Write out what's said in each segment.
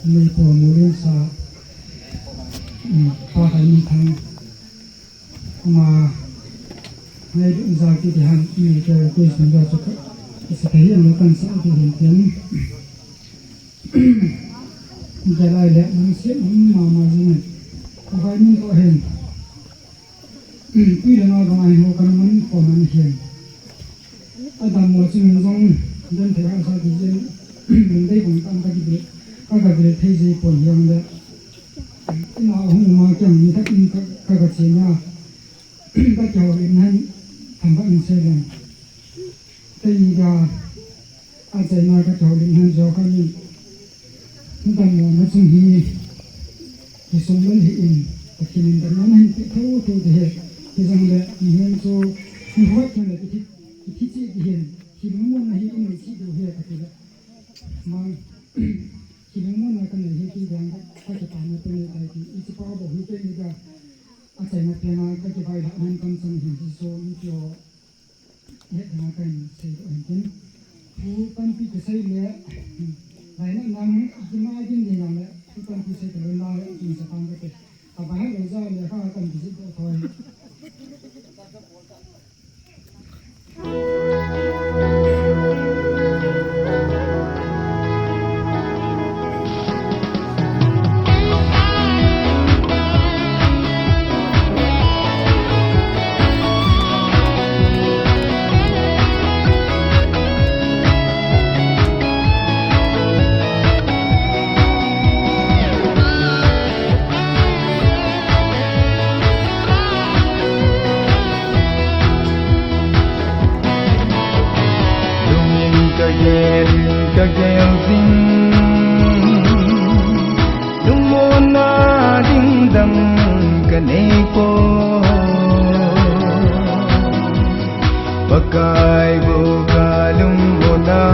mi po mulin sa pa kai thang ma ngay ra cái thì hàng mi cái sinh ra cho sẽ thấy là con sẽ thì hiện tiến cái này là mình sẽ mà gì này cái mình có hình tuy là nó còn ai hộ cái mình còn mình hiện ở đằng một chuyện giống dân thể hiện sao thì dân mình đây cũng tăng cái việc thấy gì còn hiện đấy nó không mà chẳng như thế cái chuyện nha các cháu đến nay thành các anh xây dựng đây là anh sẽ nói các cháu đến nay do các anh chúng ta muốn nó sinh thì sống lên hiện thì mình đã nói nên cái thấu thì rằng là hiện cho như vậy cho là cái thị hiện thì đúng muốn là hiện người chỉ được hiện cái mà thì đúng muốn là cái này thì rằng các cái tài năng này thì ít bao bao nhiêu cái này anh sẽ nói là cái bài hát này con sống hiện thì số cho hết là cái xây dựng cáiผู้ตั้งที่จะใช้เลี้ยหลายนั่งนั่งที่มาที่นี่นั่งเลยผู้ตั้งที่ใช้แต่ละลายจริงสตางค์ก็เป็นแต่ไปให้เราเจ้าเลยข้าตั้งที่สิบตัวPakai bukalung bona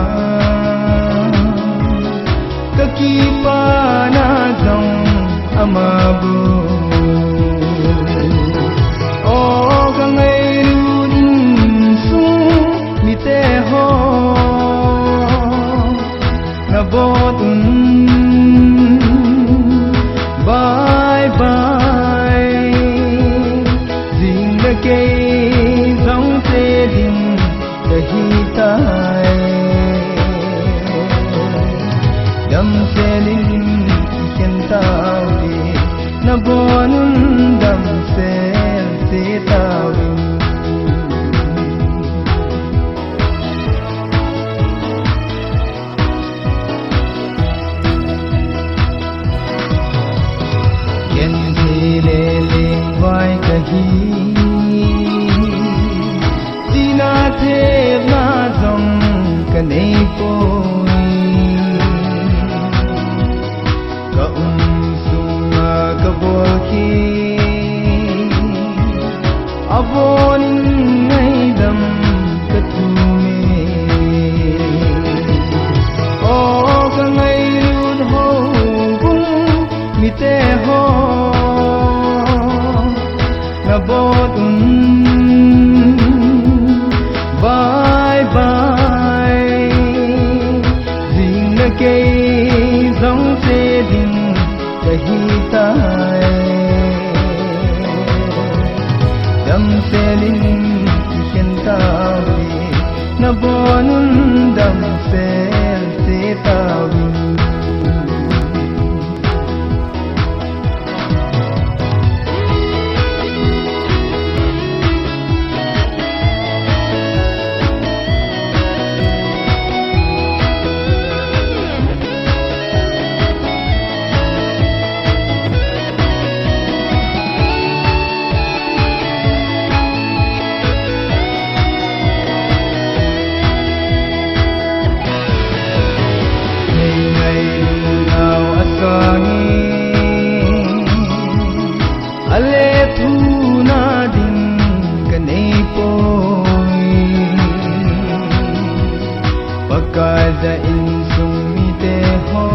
kaki panazong amabu oh kangai runin sung mite ho nabotun bye bye zindagi zong se din kahi tai dam se lin ken tau di nabonun dam se tau ken le le vai kahi na the na zong kanei poi ka sunga ka boki avon ngai dam ka tume o ka ngai rud ho bung mi te ho na botun bye bye zindagi zong se din kahi tai dam se lin ken tau na bonun dam se tau Pagkaza insung mite ho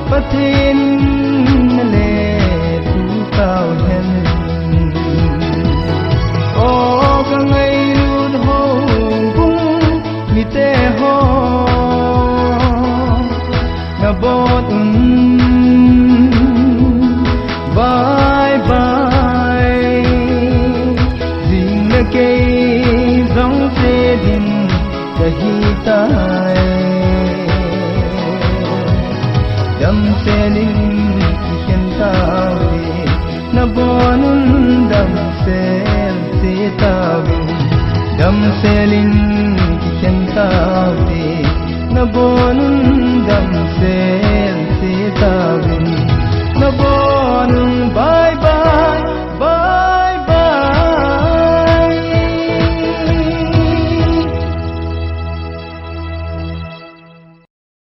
patin le tu tao hen o ka ngai rud ho bung mite ho dahitai dam seling kentawe na bonun